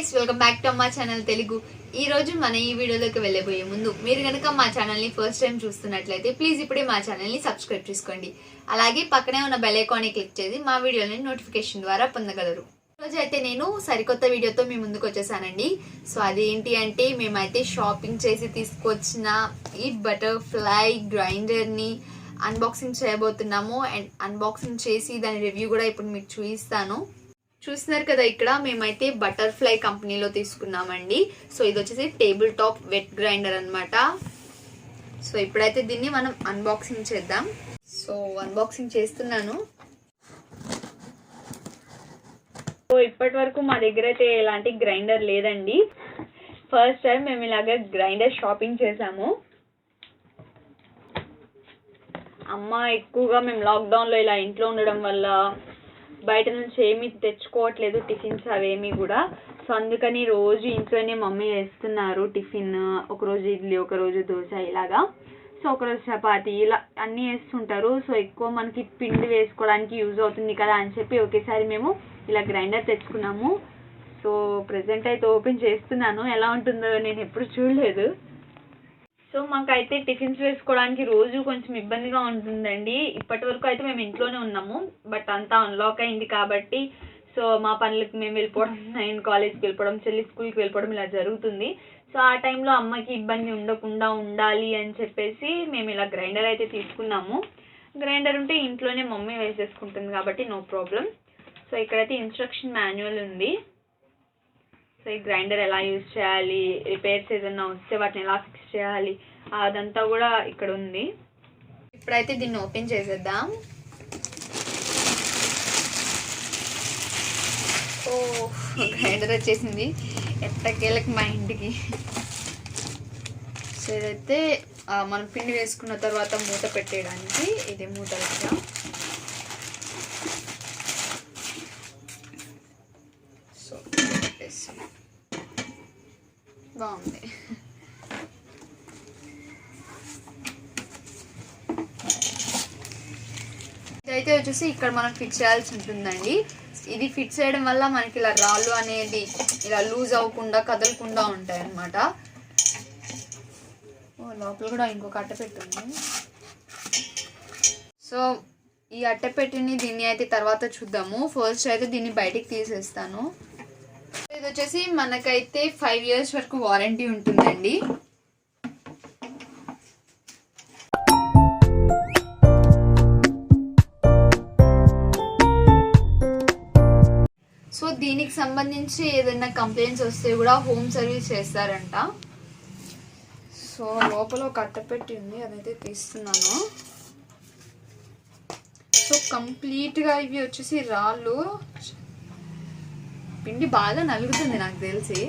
Guys, welcome back to మా channel Telugu. ఈ రోజు మన ఈ వీడియోలోకి వెళ్ళబోయే ముందు మీరు కనుక మా ఛానల్ ని ఫస్ట్ టైం చూస్తున్నట్లయితే ప్లీజ్ ఇప్పుడే మా ఛానల్ ని సబ్స్క్రైబ్ చేసుకోండి. అలాగే పక్కనే ఉన్న బెల్ ఐకాన్ ని క్లిక్ చేసి మా వీడియోని నోటిఫికేషన్ ద్వారా పొందగలరు. ఈరోజు అయితే నేను సరికొత్త వీడియోతో మీ ముందుకు వచ్చేసానండి. సో అదేంటి అంటే మేమైతే షాపింగ్ చేసి తీసుకొచ్చిన ఈ బటర్ఫ్లై గ్రైండర్ ని అన్బాక్సింగ్ చేయబోతున్నాము. అండ్ అన్బాక్సింగ్ చేసి దాని రివ్యూ కూడా ఇప్పుడు మీకు చూపిస్తాను. చూస్తున్నారు కదా, ఇక్కడ మేమైతే బటర్ఫ్లై కంపెనీలో తీసుకున్నామండి. సో ఇది వచ్చేసి టేబుల్ టాప్ వెట్ గ్రైండర్ అనమాట. సో ఇప్పుడైతే దీన్ని మనం అన్బాక్సింగ్ చేద్దాం. సో అన్బాక్సింగ్ చేస్తున్నాను. సో ఇప్పటి వరకు మా దగ్గర అయితే ఎలాంటి గ్రైండర్ లేదండి. ఫస్ట్ టైం మేము ఇలాగ గ్రైండర్ షాపింగ్ చేసాము. అమ్మ ఎక్కువగా మేము లాక్డౌన్లో ఇలా ఇంట్లో ఉండడం వల్ల బయట నుంచి ఏమీ తెచ్చుకోవట్లేదు, టిఫిన్స్ అవేమీ కూడా. సో అందుకని రోజు ఇంట్లోనే మమ్మీ వేస్తున్నారు టిఫిన్. ఒకరోజు ఇడ్లీ, ఒకరోజు దోశ ఇలాగా. సో ఒకరోజు చపాతీ, ఇలా అన్నీ వేస్తుంటారు. సో ఎక్కువ మనకి పిండి వేసుకోవడానికి యూజ్ అవుతుంది కదా అని చెప్పి ఒకేసారి మేము ఇలా గ్రైండర్ తెచ్చుకున్నాము. సో ప్రెజెంట్ అయితే ఓపెన్ చేస్తున్నాను. ఎలా ఉంటుందో నేను ఎప్పుడు చూడలేదు. సో మాకైతే టిఫిన్స్ వేసుకోవడానికి రోజు కొంచెం ఇబ్బందిగా ఉంటుందండి. ఇప్పటి వరకు అయితే మేము ఇంట్లోనే ఉన్నాము, బట్ అంతా అన్లాక్ అయింది కాబట్టి సో మా పనులకు మేము వెళ్ళిపోవడం, నేను కాలేజ్కి వెళ్ళిపోవడం, చెల్లి స్కూల్కి వెళ్ళిపోవడం ఇలా జరుగుతుంది. సో ఆ టైంలో అమ్మకి ఇబ్బంది ఉండకుండా ఉండాలి అని చెప్పేసి మేము ఇలా గ్రైండర్ అయితే తీసుకున్నాము. గ్రైండర్ ఉంటే ఇంట్లోనే మమ్మీ వేసేసుకుంటుంది కాబట్టి నో ప్రాబ్లం. సో ఇక్కడైతే ఇన్స్ట్రక్షన్ మాన్యువల్ ఉంది. సో ఈ గ్రైండర్ ఎలా యూజ్ చేయాలి, రిపేర్స్ ఏదైనా వస్తే వాటిని ఎలా ఫిక్స్ చేయాలి, అదంతా కూడా ఇక్కడ ఉంది. ఇప్పుడైతే దీన్ని ఓపెన్ చేసేద్దాం. ఓ గ్రైండర్ వచ్చేసింది ఎట్టకేళ్ళకి మా ఇంటికి. సో ఇదైతే మనం పిండి వేసుకున్న తర్వాత మూత పెట్టేయడానికి ఇది మూత కదా. సో బాగుంది. ఇదైతే వచ్చేసి ఇక్కడ మనం ఫిక్స్ చేయాల్సి ఉంటుందండి. ఇది ఫిక్స్ చేయడం వల్ల మనకి ఇలా రాళ్ళు అనేది ఇలా లూజ్ అవ్వకుండా కదలకుండా ఉంటాయి అన్నమాట. లోపల కూడా ఇంకొక అట్టపెట్టు ఉంది. సో ఈ అట్టపెట్టిని దీన్ని అయితే తర్వాత చూద్దాము. ఫస్ట్ అయితే దీన్ని బయటికి తీసేస్తాను. ఇది వచ్చేసి మనకైతే 5 years వరకు వారంటీ ఉంటుందండి. సో దీనికి సంబంధించి ఏదైనా కంప్లైంట్స్ వస్తే కూడా హోమ్ సర్వీస్ చేస్తారంట. సో లోపల ఒక అట్టపెట్టి ఉంది, అదైతే తీస్తున్నాను. సో కంప్లీట్గా ఇవి వచ్చేసి రాళ్ళు. పిండి బాగా నలుగుతుంది నాకు తెలిసి.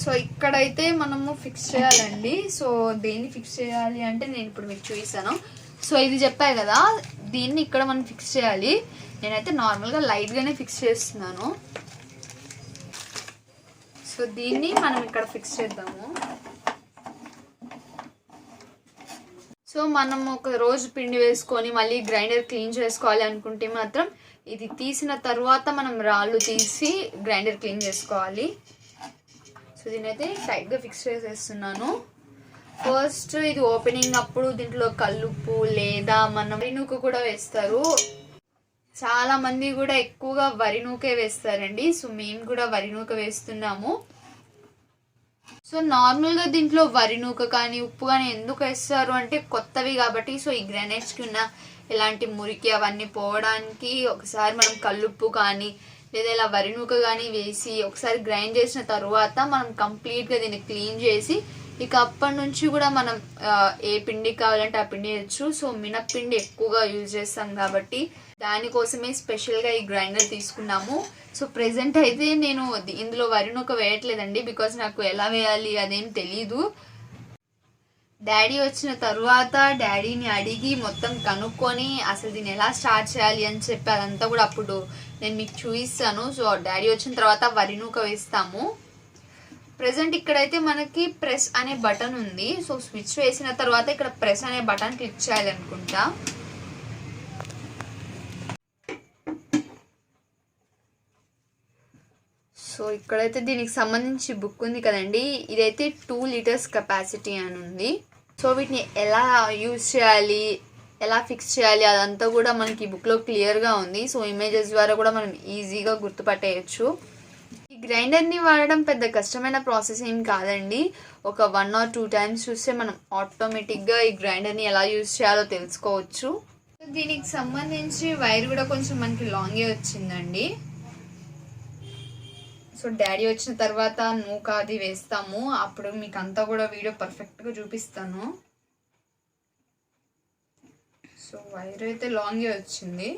సో ఇక్కడైతే మనము ఫిక్స్ చేయాలండి. సో దేన్ని ఫిక్స్ చేయాలి అంటే నేను ఇప్పుడు మీకు చూపిస్తాను. సో ఇది చెప్పాయి కదా, దీన్ని ఇక్కడ మనం ఫిక్స్ చేయాలి. నేనైతే నార్మల్గా లైట్గానే ఫిక్స్ చేస్తున్నాను. సో దీన్ని మనం ఇక్కడ ఫిక్స్ చేద్దాము. సో మనం ఒక రోజు పిండి వేసుకొని మళ్ళీ గ్రైండర్ క్లీన్ చేసుకోవాలి అనుకుంటే మాత్రం ఇది తీసిన తర్వాత మనం రాళ్ళు తీసి గ్రైండర్ క్లీన్ చేసుకోవాలి. సో దీనైతే టైట్గా ఫిక్స్ చేసేస్తున్నాను. ఫస్ట్ ఇది ఓపెనింగ్ అప్పుడు దీంట్లో కల్లుప్పు లేదా మనం వరి నూక కూడా వేస్తారు. చాలా మంది కూడా ఎక్కువగా వరి నూకే వేస్తారండి. సో మేము కూడా వరి నూక వేస్తున్నాము. సో నార్మల్గా దీంట్లో వరి నూక కానీ ఉప్పు కానీ ఎందుకు వేస్తారు అంటే కొత్తవి కాబట్టి. సో ఈ గ్రైండర్స్కి ఉన్న ఇలాంటి మురికి అవన్నీ పోవడానికి ఒకసారి మనం కల్లుప్పు కానీ లేదా ఇలా వరి నూక కానీ వేసి ఒకసారి గ్రైండ్ చేసిన తర్వాత మనం కంప్లీట్గా దీన్ని క్లీన్ చేసి ఇక అప్పటి నుంచి కూడా మనం ఏ పిండి కావాలంటే ఆ పిండి వేయచ్చు. సో మినప్పిండి ఎక్కువగా యూజ్ చేస్తాం కాబట్టి దానికోసమే స్పెషల్గా ఈ గ్రైండర్ తీసుకున్నాము. సో ప్రెసెంట్ అయితే నేను ఇందులో వరి నూక వేయట్లేదండి, బికాజ్ నాకు ఎలా వేయాలి అదేం తెలీదు. డాడీ వచ్చిన తర్వాత డాడీని అడిగి మొత్తం కనుక్కొని అసలు దీన్ని ఎలా స్టార్ట్ చేయాలి అని చెప్పి అదంతా కూడా అప్పుడు నేను మీకు చూపిస్తాను. సో డాడీ వచ్చిన తర్వాత వరి నూక వేస్తాము. ప్రెసెంట్ ఇక్కడైతే మనకి ప్రెస్ అనే బటన్ ఉంది. సో స్విచ్ వేసిన తర్వాత ఇక్కడ ప్రెస్ అనే బటన్ క్లిక్ చేయాలనుకుంటా. సో ఇక్కడైతే దీనికి సంబంధించి బుక్ ఉంది కదండి, ఇదైతే 2 లీటర్స్ కెపాసిటీ అని ఉంది. సో వీటిని ఎలా యూజ్ చేయాలి, ఎలా ఫిక్స్ చేయాలి అదంతా కూడా మనకి ఈ బుక్లో క్లియర్గా ఉంది. సో ఇమేజెస్ ద్వారా కూడా మనం ఈజీగా గుర్తుపట్టేయచ్చు. ఈ గ్రైండర్ని వాడడం పెద్ద కష్టమైన ప్రాసెస్ ఏం కాదండి. ఒక 1 or 2 టైమ్స్ చూస్తే మనం ఆటోమేటిక్గా ఈ గ్రైండర్ని ఎలా యూజ్ చేయాలో తెలుసుకోవచ్చు. దీనికి సంబంధించి వైర్ కూడా కొంచెం మనకి లాంగే వచ్చిందండి. సో డాడీ వచ్చిన తర్వాత నూక అది వేస్తాము, అప్పుడు మీకు అంతా కూడా వీడియో పర్ఫెక్ట్గా చూపిస్తాను. సో వైర్ అయితే లాంగే వచ్చింది.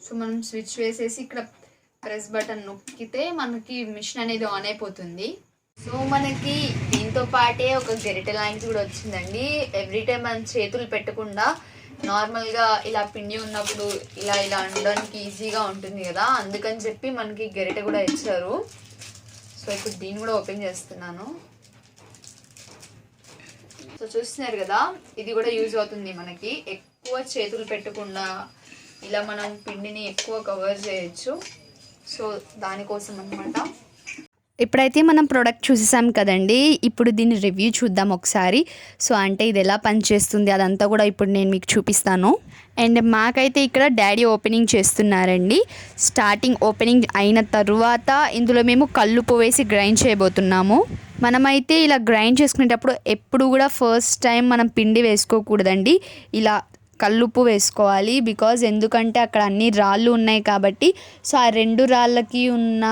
సో మనం స్విచ్ వేసేసి ఇక్కడ ప్రెస్ బటన్ నొక్కితే మనకి మిషన్ అనేది ఆన్ అయిపోతుంది. సో మనకి దీంతో పాటే ఒక గరిటె లాంటిది కూడా వచ్చిందండి. ఎవ్రీ టైం మనం చేతులు పెట్టకుండా నార్మల్గా ఇలా పిండి ఉన్నప్పుడు ఇలా అనడానికి ఈజీగా ఉంటుంది కదా, అందుకని చెప్పి మనకి గరిటె కూడా ఇచ్చారు. సో ఇప్పుడు దీన్ని కూడా ఓపెన్ చేస్తున్నాను. సో చూస్తున్నారు కదా, ఇది కూడా యూజ్ అవుతుంది మనకి. ఎక్కువ చేతులు పెట్టకుండా ఇలా మనం పిండిని ఎక్కువ కవర్ చేయొచ్చు. సో దానికోసం అన్నమాట. ఇప్పుడైతే మనం ప్రోడక్ట్ చూసేసాం కదండి, ఇప్పుడు దీని రివ్యూ చూద్దాం ఒకసారి. సో అంటే ఇది ఎలా పనిచేస్తుంది అదంతా కూడా ఇప్పుడు నేను మీకు చూపిస్తాను. అండ్ మాకైతే ఇక్కడ డాడీ ఓపెనింగ్ చేస్తున్నారండి. స్టార్టింగ్ ఓపెనింగ్ అయిన తర్వాత ఇందులో మేము కల్లుప్పు వేసి గ్రైండ్ చేయబోతున్నాము. మనమైతే ఇలా గ్రైండ్ చేసుకునేటప్పుడు ఎప్పుడు కూడా ఫస్ట్ టైం మనం పిండి వేసుకోకూడదండి, ఇలా కల్లుప్పు వేసుకోవాలి. బికాజ్ ఎందుకంటే అక్కడ అన్ని రాళ్ళు ఉన్నాయి కాబట్టి. సో ఆ 2 రాళ్ళకి ఉన్న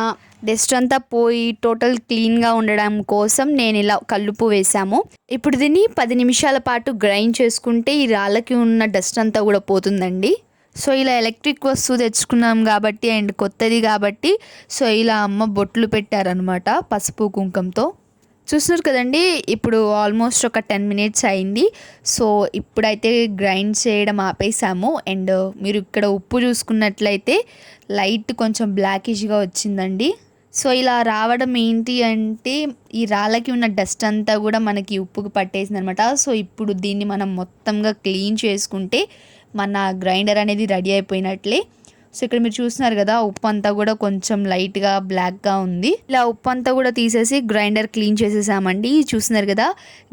డస్ట్ అంతా పోయి టోటల్ క్లీన్గా ఉండడం కోసం నేను ఇలా కల్లుప్పు వేసాము. ఇప్పుడు దీన్ని 10 నిమిషాల పాటు గ్రైండ్ చేసుకుంటే ఈ రాళ్ళకి ఉన్న డస్ట్ అంతా కూడా పోతుందండి. సో ఇలా ఎలక్ట్రిక్ వస్తువు తెచ్చుకున్నాం కాబట్టి అండ్ కొత్తది కాబట్టి సో ఇలా అమ్మ బొట్లు పెట్టారనమాట పసుపు కుంకంతో. చూస్తున్నారు కదండి, ఇప్పుడు ఆల్మోస్ట్ ఒక 10 minutes అయింది. సో ఇప్పుడైతే గ్రైండ్ చేయడం ఆపేసాము. అండ్ మీరు ఇక్కడ ఉప్పు చూసుకున్నట్లయితే లైట్ కొంచెం బ్లాకిష్గా వచ్చిందండి. సో ఇలా రావడం ఏంటి అంటే ఈ రాళ్ళకి ఉన్న డస్ట్ అంతా కూడా మనకి ఉప్పుకు పట్టేసింది అనమాట. సో ఇప్పుడు దీన్ని మనం మొత్తంగా క్లీన్ చేసుకుంటే మన గ్రైండర్ అనేది రెడీ అయిపోయినట్లే. సో ఇక్కడ మీరు చూస్తున్నారు కదా, ఉప్పు అంతా కూడా కొంచెం లైట్గా బ్లాక్గా ఉంది. ఇలా ఉప్పు అంతా కూడా తీసేసి గ్రైండర్ క్లీన్ చేసేసామండి. చూస్తున్నారు కదా,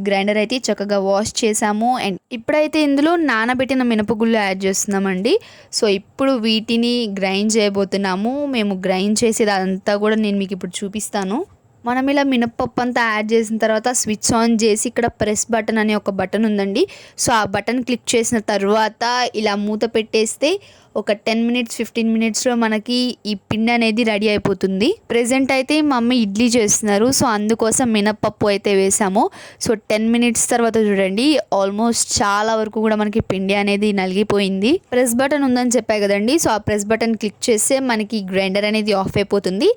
గ్రైండర్ అయితే చక్కగా వాష్ చేసాము. అండ్ ఇప్పుడైతే ఇందులో నానబెట్టిన మినపగుళ్ళు యాడ్ చేస్తున్నామండి. సో ఇప్పుడు వీటిని గ్రైండ్ చేయబోతున్నాము. మేము గ్రైండ్ చేసేది అంతా కూడా నేను మీకు ఇప్పుడు చూపిస్తాను. మనం ఇలా మినప్పప్పు అంతా యాడ్ చేసిన తర్వాత స్విచ్ ఆన్ చేసి ఇక్కడ ప్రెస్ బటన్ అనే ఒక బటన్ ఉందండి. సో ఆ బటన్ క్లిక్ చేసిన తర్వాత ఇలా మూత పెట్టేస్తే ఒక 10 minutes 15 minutesలో మనకి ఈ పిండి అనేది రెడీ అయిపోతుంది. ప్రెజెంట్ అయితే మా మమ్మీ ఇడ్లీ చేస్తున్నారు, సో అందుకోసం మినప్పప్పు అయితే వేసాము. సో 10 minutes తర్వాత చూడండి, ఆల్మోస్ట్ చాలా వరకు కూడా మనకి పిండి అనేది నలిగిపోయింది. ప్రెస్ బటన్ ఉందని చెప్పాయి కదండి, సో ఆ ప్రెస్ బటన్ క్లిక్ చేస్తే మనకి గ్రైండర్ అనేది ఆఫ్ అయిపోతుంది.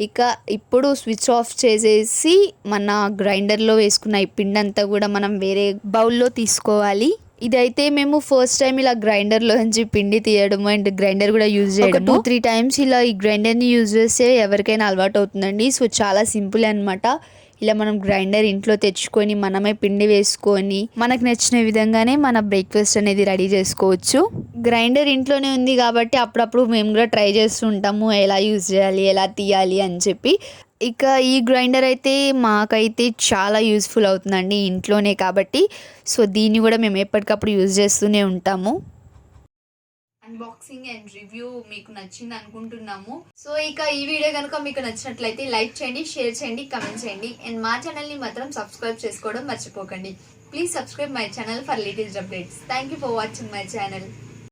ఇక ఇప్పుడు స్విచ్ ఆఫ్ చేసేసి మన గ్రైండర్లో వేసుకున్న ఈ పిండి అంతా కూడా మనం వేరే బౌల్లో తీసుకోవాలి. ఇదైతే మేము ఫస్ట్ టైం ఇలా గ్రైండర్లో నుంచి పిండి తీయడం అండ్ గ్రైండర్ కూడా యూజ్ చేయడం 2-3 times ఇలా ఈ గ్రైండర్ని యూజ్ చేస్తే ఎవరికైనా అలవాటు అవుతుందండి. సో చాలా సింపుల్ అనమాట. ఇలా మనం గ్రైండర్ ఇంట్లో తెచ్చుకొని మనమే పిండి వేసుకొని మనకు నచ్చిన విధంగానే మన బ్రేక్ఫాస్ట్ అనేది రెడీ చేసుకోవచ్చు. గ్రైండర్ ఇంట్లోనే ఉంది కాబట్టి అప్పుడప్పుడు మేము కూడా ట్రై చేస్తూ ఉంటాము ఎలా యూజ్ చేయాలి, ఎలా తీయాలి అని చెప్పి. ఇక ఈ గ్రైండర్ అయితే మాకైతే చాలా యూస్ఫుల్ అవుతుందండి ఇంట్లోనే కాబట్టి. సో దీన్ని కూడా మేము ఎప్పటికప్పుడు యూజ్ చేస్తూనే ఉంటాము. అన్బాక్సింగ్ అండ్ రివ్యూ మీకు నచ్చింది అనుకుంటున్నాము. సో ఇక ఈ వీడియో కనుక మీకు నచ్చినట్లయితే లైక్ చేయండి, షేర్ చేయండి, కమెంట్ చేయండి. అండ్ మా ఛానల్ని మాత్రం సబ్స్క్రైబ్ చేసుకోవడం మర్చిపోకండి. Please subscribe my channel for latest updates. Thank you for watching my channel.